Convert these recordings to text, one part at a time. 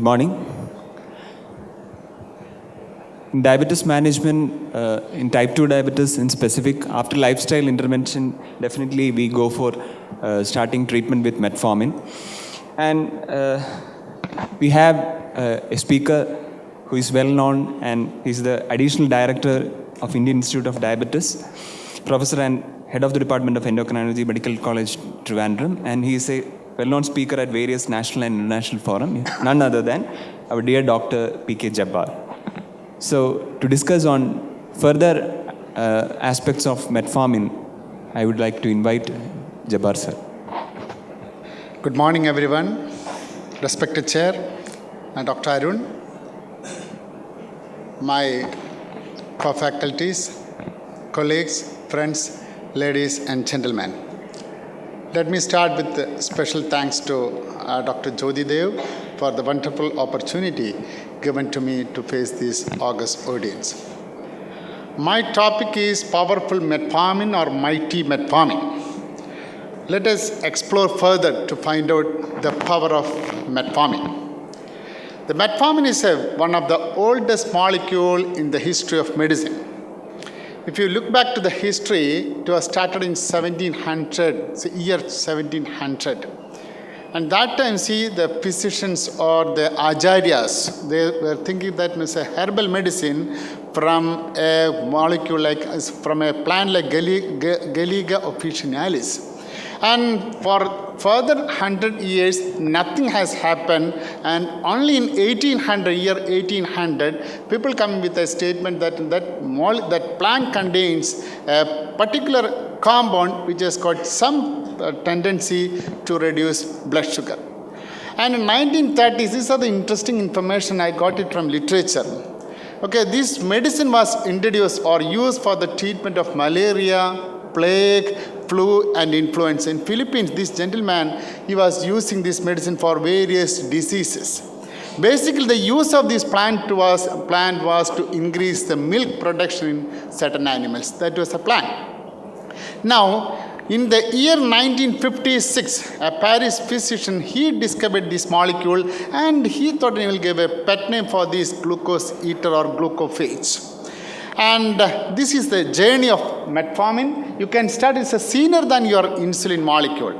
Good morning. In diabetes management, in type 2 diabetes in specific, after lifestyle intervention, definitely we go for starting treatment with metformin. And we have a speaker who is well known, and he's the additional director of Indian Institute of Diabetes, professor and head of the Department of Endocrinology, Medical College, Trivandrum, and he is a well-known speaker at various national and international forums, none other than our dear Dr.Jabbar. So, to discuss on further aspects of metformin, I would like to invite Jabbar sir. Good morning, everyone. Respected Chair and Dr. Arun, my co-faculties, colleagues, friends, ladies and gentlemen. Let me start with special thanks to Dr. Jyoti Dev for the wonderful opportunity given to me to face this august audience. My topic is powerful metformin or mighty metformin. Let us explore further to find out the power of metformin. The metformin is one of the oldest molecules in the history of medicine. If you look back to the history, it was started in 1700, it's the year 1700. And that time, see, the physicians or the acharyas, they were thinking that it's a herbal medicine from a molecule like, from a plant like Gallica officinalis. And for further 100 years, nothing has happened, and only in 1800, people come with a statement that plant contains a particular compound which has got some tendency to reduce blood sugar. And in 1930s, this is the interesting information, I got it from literature. Okay, this medicine was introduced or used for the treatment of malaria, plague, flu and influenza. In Philippines, this gentleman, he was using this medicine for various diseases. Basically, the use of this plant was to increase the milk production in certain animals. That was the plan. Now, in the year 1956, a Paris physician, he discovered this molecule and he thought he will give a pet name for this glucose eater or glucophage. And this is the journey of metformin. You can start, it's sooner than your insulin molecule.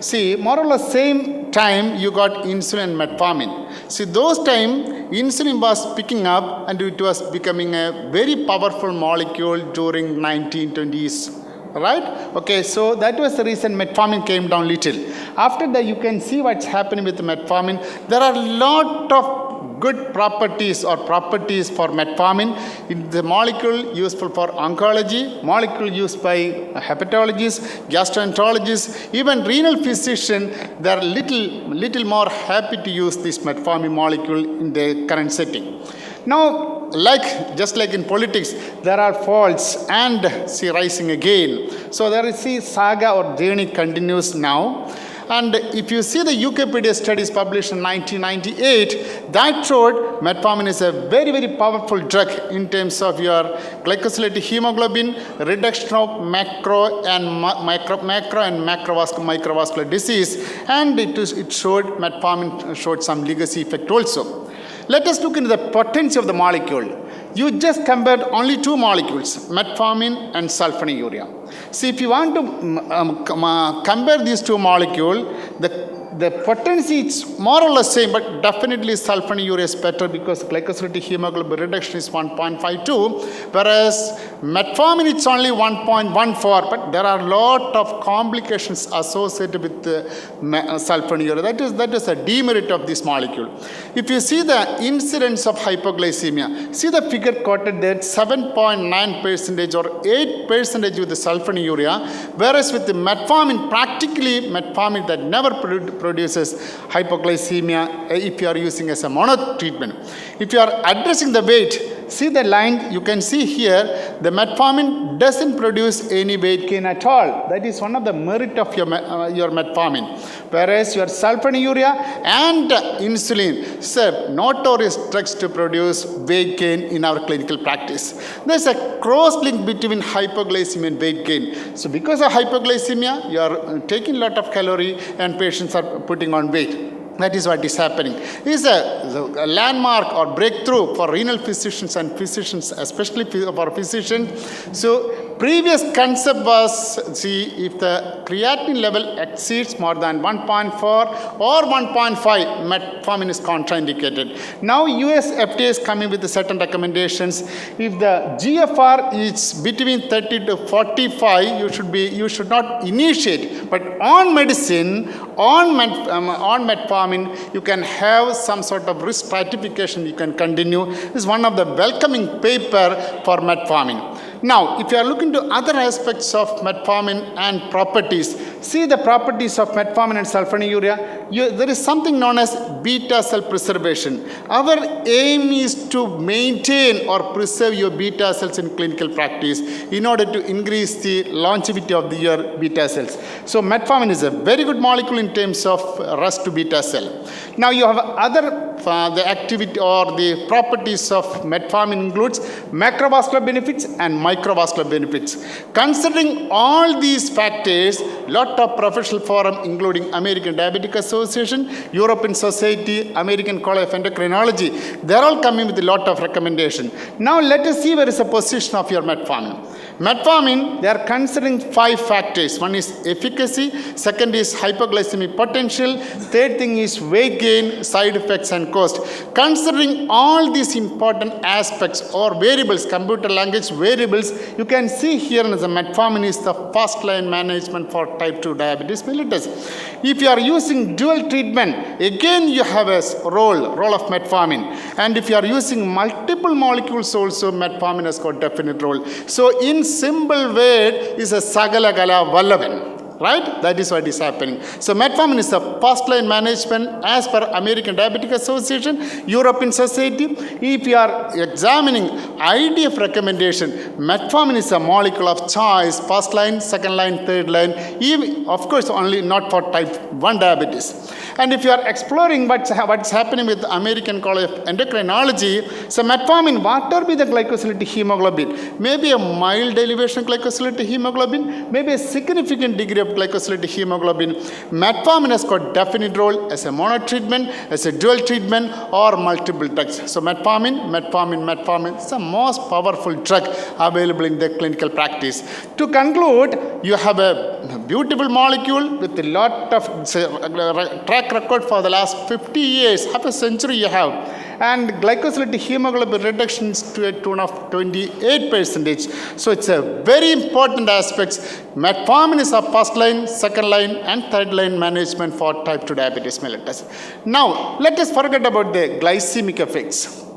See, more or less same time you got insulin and metformin. See, those time insulin was picking up and it was becoming a very powerful molecule during 1920s. Right? Okay, so that was the reason metformin came down little. After that, you can see what's happening with the metformin. There are a lot of good properties for metformin. The molecule useful for oncology, molecule used by hepatologists, gastroenterologists, even renal physician. They are little more happy to use this metformin molecule in the current setting. Now, just like in politics, there are faults and rising again. So there is saga or journey continues now. And if you see the Wikipedia studies published in 1998, that showed metformin is a very, very powerful drug in terms of your glycosylated hemoglobin, reduction of macro and microvascular disease, and metformin showed some legacy effect also. Let us look into the potency of the molecule. You just compared only two molecules, metformin and sulfonylurea. See, if you want to compare these two molecules, the potency is more or less same, but definitely sulfonylurea is better because glycosylated hemoglobin reduction is 1.52, whereas metformin it's only 1.14, but there are a lot of complications associated with sulfonylurea. That is a demerit of this molecule. If you see the incidence of hypoglycemia, see the figure quoted there, 7.9% or 8% with the sulfonylurea, whereas with the metformin, practically metformin that never produces hypoglycemia if you are using as a mono treatment. If you are addressing the weight, see the line, you can see here, the metformin doesn't produce any weight gain at all. That is one of the merit of your metformin. Whereas your sulfonylurea and insulin serve notorious drugs to produce weight gain in our clinical practice. There's a cross link between hypoglycemia and weight gain. So because of hypoglycemia, you are taking a lot of calorie and patients are putting on weight. That is what is happening. This is a landmark or breakthrough for renal physicians and physicians, especially for physicians. So previous concept was, see, if the creatinine level exceeds more than 1.4 or 1.5, metformin is contraindicated. Now US FDA is coming with certain recommendations. If the GFR is between 30 to 45, you should not initiate. But on medicine, on metformin, you can have some sort of risk stratification. You can continue. This is one of the welcoming paper for metformin. Now, if you are looking to other aspects of metformin and properties, see the properties of metformin and sulfonylurea. There is something known as beta cell preservation. Our aim is to maintain or preserve your beta cells in clinical practice in order to increase the longevity of your beta cells. So metformin is a very good molecule in terms of rest to beta cell. Now you have other the activity or the properties of metformin includes macrovascular benefits and microvascular benefits. Considering all these factors, lot of professional forum including American Diabetic Association, European Society, American College of Endocrinology, they are all coming with a lot of recommendation. Now let us see where is the position of your metformin. Metformin, they are considering 5 factors. One is efficacy, second is hypoglycemic potential, third thing is weight gain, side effects and cost. Considering all these important aspects or variables, computer language variables, you can see here as the metformin is the first line management for type 2 diabetes mellitus. If you are using dual treatment, again you have a role of metformin. And if you are using multiple molecules also, metformin has got definite role. So in simple word is a Sagalagala Vallavan. Right? That is what is happening. So metformin is the first line management as per American Diabetic Association, European Society. If you are examining IDF recommendation, metformin is a molecule of choice, first line, second line, third line, even, of course, only not for type 1 diabetes. And if you are exploring what's happening with American College of Endocrinology, so metformin, whatever be the glycosylated hemoglobin, maybe a mild elevation glycosylated hemoglobin, maybe a significant degree of glycosylated hemoglobin, metformin has got definite role as a mono treatment, as a dual treatment, or multiple drugs. So metformin is the most powerful drug available in the clinical practice. To conclude, you have a beautiful molecule with a lot of track record for the last 50 years, half a century you have. And glycosylated hemoglobin reduction is to a tune of 28%. So it's a very important aspect. Metformin is a first line, second line, and third line management for type 2 diabetes mellitus. Now, let us forget about the glycemic effects.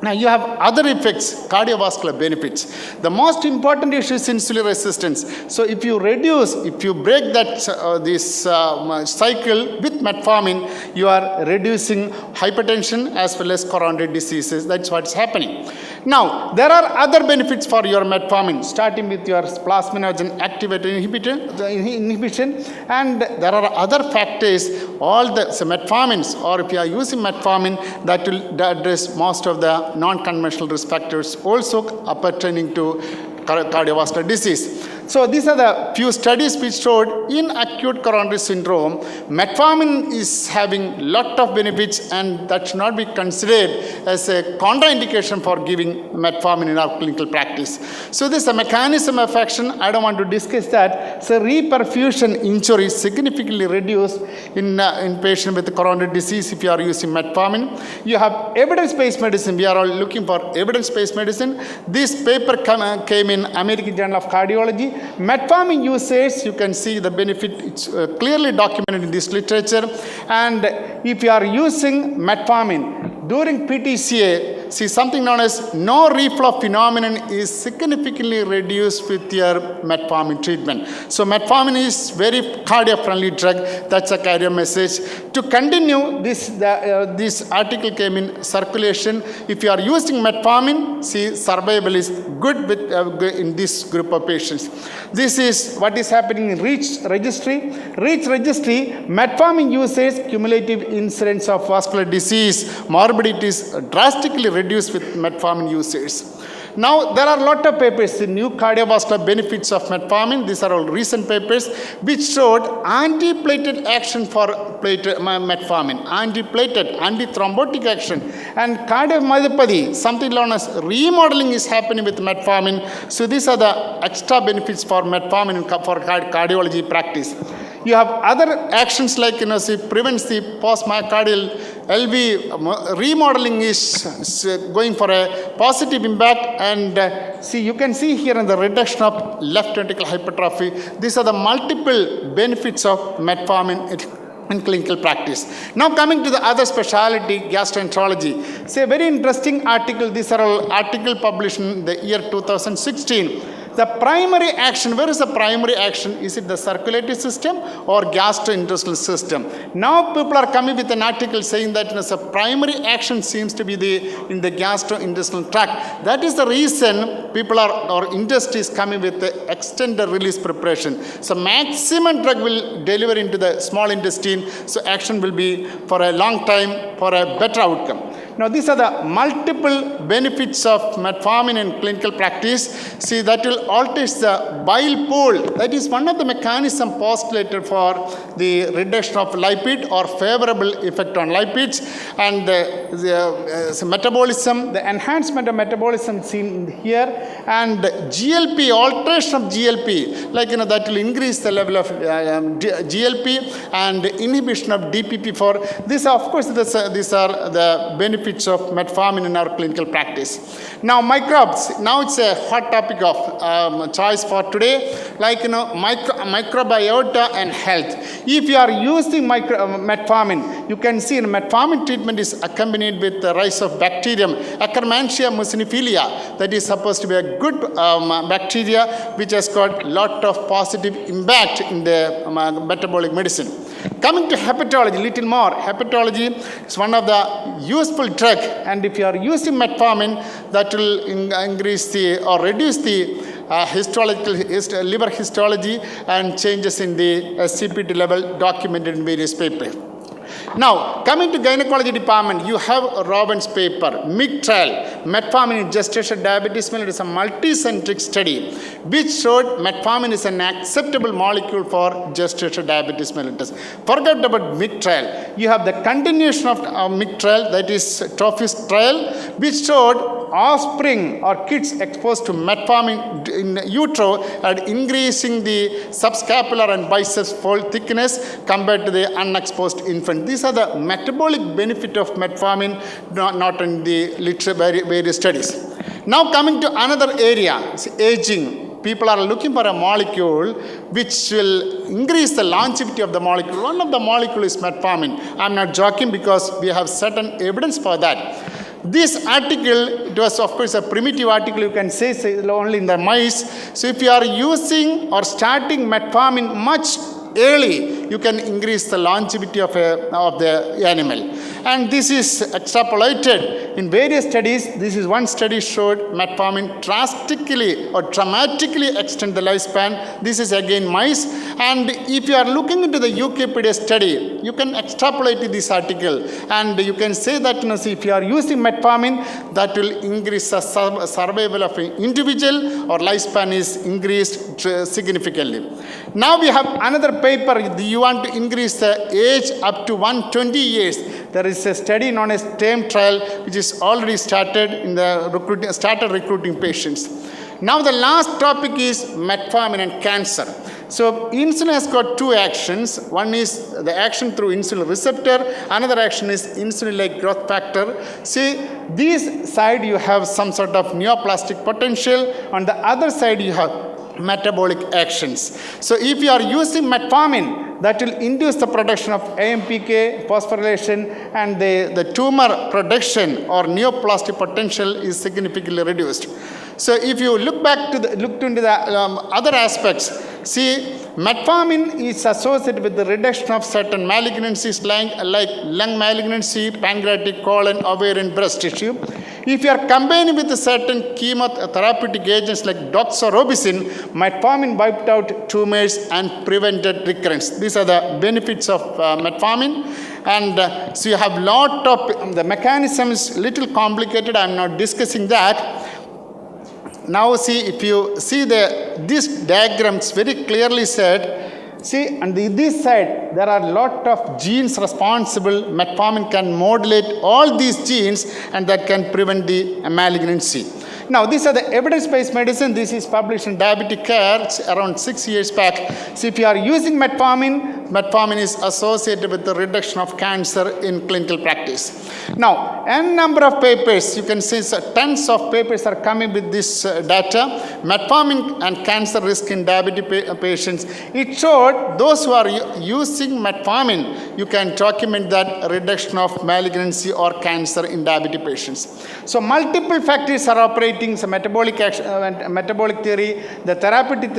Now you have other effects, cardiovascular benefits. The most important issue is insulin resistance. So if you break that this cycle with metformin, you are reducing hypertension as well as coronary diseases. That's what's happening. Now there are other benefits for your metformin, starting with your plasminogen activator inhibition, and there are other factors. All the metformins, or if you are using metformin, that will address most of the non-conventional risk factors also pertaining to cardiovascular disease. So these are the few studies which showed in acute coronary syndrome, metformin is having lot of benefits, and that should not be considered as a contraindication for giving metformin in our clinical practice. So this is a mechanism of action. I don't want to discuss that. So reperfusion injury is significantly reduced in patient with coronary disease if you are using metformin. You have evidence-based medicine. We are all looking for evidence-based medicine. This paper came in American Journal of Cardiology. Metformin usage, you can see the benefit, it's clearly documented in this literature. And if you are using metformin during PTCA, see something known as no reflow phenomenon is significantly reduced with your metformin treatment. So metformin is very cardio-friendly drug. That's a cardio message. To continue, this article came in Circulation. If you are using metformin, see survival is good with, in this group of patients. This is what is happening in REACH registry. REACH registry, metformin usage, cumulative incidence of vascular disease, morbidity is drastically reduced with metformin usage. Now, there are a lot of papers, the new cardiovascular benefits of metformin. These are all recent papers which showed antiplatelet action for metformin, antiplatelet, antithrombotic action, and cardiomyopathy, something known as remodeling is happening with metformin. So these are the extra benefits for metformin for cardiology practice. You have other actions like, prevents the post-myocardial LV remodeling is going for a positive impact, and you can see here in the reduction of left ventricular hypertrophy. These are the multiple benefits of metformin in clinical practice. Now coming to the other specialty, gastroenterology. It's a very interesting article. These are all articles published in the year 2016. The primary action, where is the primary action? Is it the circulatory system or gastrointestinal system? Now people are coming with an article saying that the primary action seems to be in the gastrointestinal tract. That is the reason people or industry is coming with the extended release preparation. So maximum drug will deliver into the small intestine. So action will be for a long time for a better outcome. Now, these are the multiple benefits of metformin in clinical practice. See, that will alter the bile pool. That is one of the mechanisms postulated for the reduction of lipid or favorable effect on lipids. And the metabolism, the enhancement of metabolism seen here, and GLP, alteration of GLP, that will increase the level of GLP and inhibition of DPP4. These are, of course, these are the benefits of metformin in our clinical practice. Now, microbes. Now it's a hot topic of choice for today, microbiota and health. If you are using metformin, you can see metformin treatment is accompanied with the rise of bacterium, Akkermansia muciniphila, that is supposed to be a good bacteria which has got lot of positive impact in the metabolic medicine. Coming to hepatology, little more. Hepatology is one of the useful drug, and if you are using metformin, that will increase or reduce the liver histology and changes in the CPT level documented in various papers. Now, coming to gynecology department, you have Robin's paper, MIG trial, metformin in gestational diabetes mellitus. It is a multi-centric study which showed metformin is an acceptable molecule for gestational diabetes mellitus. Forget about MIG trial. You have the continuation of MIG trial, that is Trophy's trial, which showed offspring or kids exposed to metformin in utero are increasing the subscapular and biceps fold thickness compared to the unexposed infant. These are the metabolic benefit of metformin, not in the literature, various studies. Now coming to another area, aging. People are looking for a molecule which will increase the longevity of the molecule. One of the molecules is metformin. I'm not joking because we have certain evidence for that. This article, it was of course a primitive article, you can say only in the mice. So if you are using or starting metformin much early, you can increase the longevity of the animal. And this is extrapolated in various studies. This is one study showed metformin drastically or dramatically extend the lifespan. This is again mice. And if you are looking into the UKPD study, you can extrapolate this article. And you can say that if you are using metformin, that will increase the survival of an individual or lifespan is increased significantly. Now we have another paper. You want to increase the age up to 120 years. There is a study known as TAME trial, which is already started in the recruiting patients. Now the last topic is metformin and cancer. So insulin has got two actions. One is the action through insulin receptor. Another action is insulin-like growth factor. See, this side you have some sort of neoplastic potential. On the other side you have metabolic actions. So if you are using metformin, that will induce the production of AMPK, phosphorylation, and the tumor production or neoplastic potential is significantly reduced. So if you look into the other aspects, see, metformin is associated with the reduction of certain malignancies like lung malignancy, pancreatic, colon, ovarian, breast tissue. If you are combining with certain chemotherapeutic agents like doxorubicin, metformin wiped out tumors and prevented recurrence. These are the benefits of metformin. And so you have lot of the mechanism is little complicated. I am not discussing that. Now see, if you see this diagrams very clearly said, see, on this side, there are a lot of genes responsible. Metformin can modulate all these genes and that can prevent the malignancy. Now, these are the evidence-based medicine. This is published in Diabetic Care around 6 years back. So, if you are using metformin, metformin is associated with the reduction of cancer in clinical practice. Now, n number of papers, you can see tons of papers are coming with this data. Metformin and cancer risk in diabetic patients. It showed those who are using metformin, you can document that reduction of malignancy or cancer in diabetic patients. So, multiple factors are operating. So metabolic action, metabolic theory, the therapeutic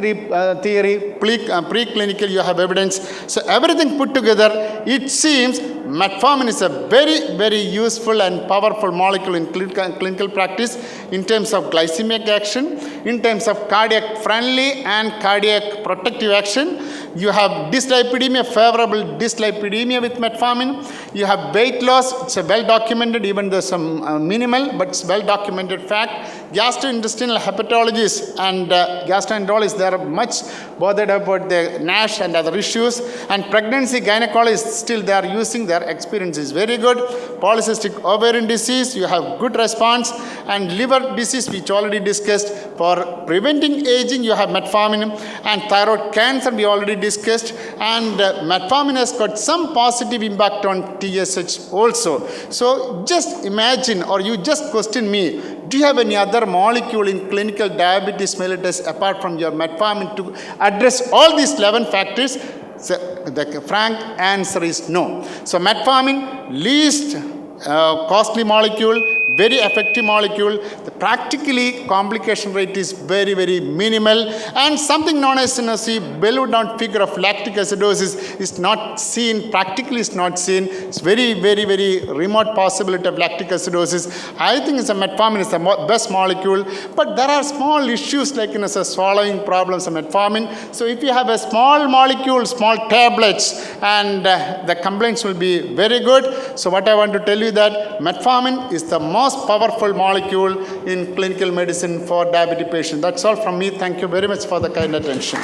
theory, preclinical, you have evidence. So everything put together, it seems metformin is a very, very useful and powerful molecule in clinical practice in terms of glycemic action, in terms of cardiac friendly and cardiac protective action. You have dyslipidemia, favorable dyslipidemia with metformin. You have weight loss, it's a well documented, even though some minimal, but it's well documented fact. Gastrointestinal hepatologists and gastroenterologists, they are much bothered about the NASH and other issues. And pregnancy gynecologists, still they are using, their experience is very good. Polycystic ovarian disease, you have good response. And liver disease, which already discussed. For preventing aging, you have metformin. And thyroid cancer, we already discussed. And metformin has got some positive impact on TSH also. So just imagine, or you just question me, do you have any other molecule in clinical diabetes mellitus apart from your metformin to address all these 11 factors? So the frank answer is no. So metformin, least costly molecule, very effective molecule. The practically complication rate is very, very minimal. And something known as balloon down figure of lactic acidosis is not seen, practically is not seen. It's very, very, very remote possibility of lactic acidosis. I think it's a metformin is the best molecule. But there are small issues like swallowing problems of metformin. So if you have a small molecule, small tablets, and the complaints will be very good. So what I want to tell you that metformin is the most powerful molecule in clinical medicine for diabetic patients. That's all from me. Thank you very much for the kind attention.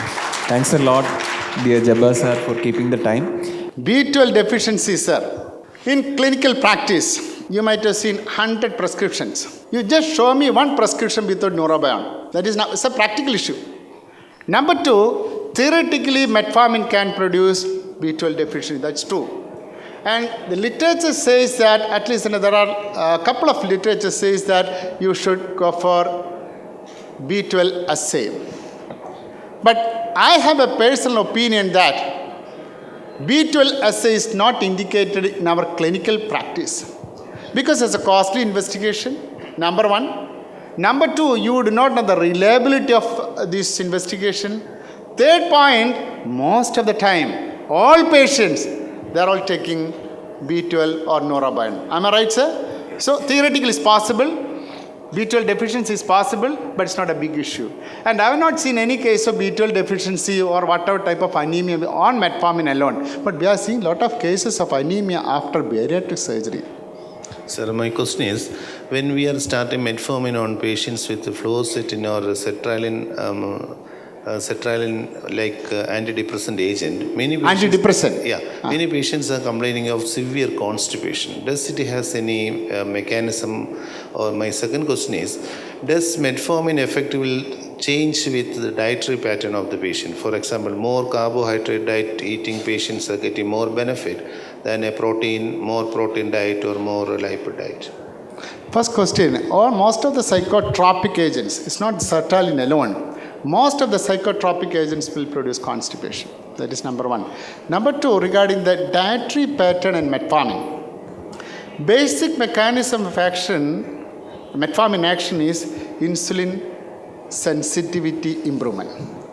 Thanks a lot, dear Jabbar sir, for keeping the time. B12 deficiency, sir. In clinical practice, you might have seen 100 prescriptions. You just show me one prescription without neurobion. That is now, it's a practical issue. Number two, theoretically, metformin can produce B12 deficiency. That's true. And the literature says that, at least there are a couple of literature says that you should go for B12 assay. But I have a personal opinion that B12 assay is not indicated in our clinical practice because it's a costly investigation, number one. Number two, you do not know the reliability of this investigation. Third point, most of the time, all patients, they are all taking B12 or Norabion. Am I right, sir? So theoretically it's possible. B12 deficiency is possible, but it's not a big issue. And I have not seen any case of B12 deficiency or whatever type of anemia on metformin alone. But we are seeing a lot of cases of anemia after bariatric surgery. Sir, my question is, when we are starting metformin on patients with fluoxetine or sertraline like antidepressant agent, many patients, many patients are complaining of severe constipation. Does it has any mechanism? Or my second question is, does metformin effectively change with the dietary pattern of the patient? For example, more carbohydrate diet eating patients are getting more benefit than a more protein diet or more lipid diet. First question, most of the psychotropic agents, it's not sertraline alone. Most of the psychotropic agents will produce constipation. That is number one. Number two, regarding the dietary pattern and metformin. Basic mechanism of action, metformin action is insulin sensitivity improvement.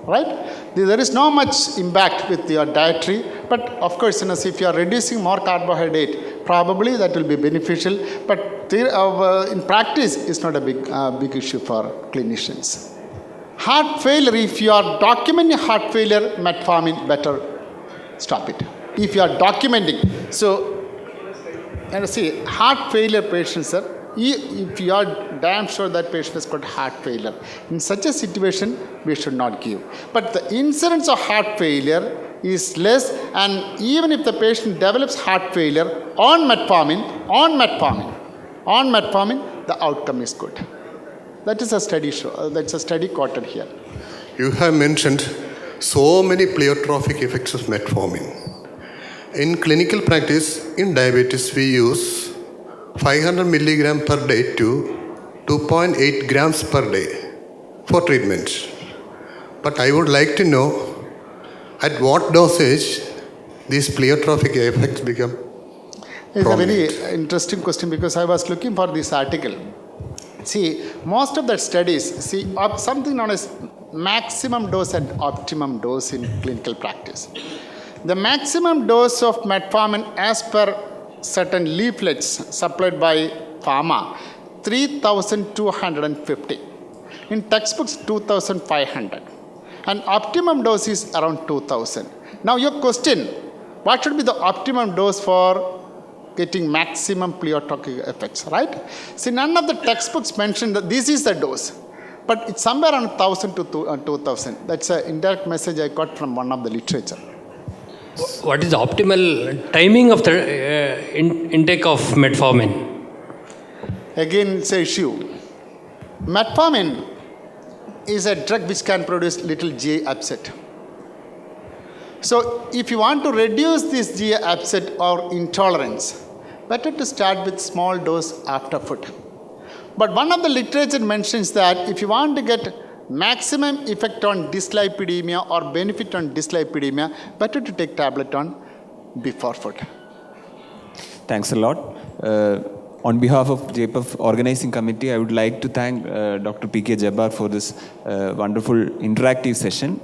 Right? There is no much impact with your dietary, but of course, if you are reducing more carbohydrate, probably that will be beneficial. But in practice, it's not a big issue for clinicians. Heart failure, if you are documenting heart failure, metformin, better stop it. If you are documenting, so, and see, heart failure patients, sir, if you are damn sure that patient has got heart failure. In such a situation, we should not give. But the incidence of heart failure is less, and even if the patient develops heart failure on metformin, the outcome is good. That is a study that's a study quoted here. You have mentioned so many pleiotropic effects of metformin. In clinical practice, in diabetes, we use 500 milligram per day to 2.8 grams per day for treatment. But I would like to know at what dosage these pleiotropic effects become It's prominent. a very interesting question because I was looking for this article. See, most of the studies something known as maximum dose and optimum dose in clinical practice. The maximum dose of metformin as per certain leaflets supplied by pharma, 3,250. In textbooks, 2,500. And optimum dose is around 2,000. Now your question, what should be the optimum dose for getting maximum pleiotropic effects, right? See, none of the textbooks mention that this is the dose. But it's somewhere around 1,000 to 2,000. That's an indirect message I got from one of the literature. What is the optimal timing of the intake of metformin? Again, it's an issue. Metformin is a drug which can produce little GI upset. So, if you want to reduce this GI upset or intolerance, better to start with small dose after food. But one of the literature mentions that if you want to get maximum effect on dyslipidemia or benefit on dyslipidemia, better to take tablet on before food. Thanks a lot. On behalf of JPEF organizing committee, I would like to thank Dr. P K Jabbar for this wonderful interactive session.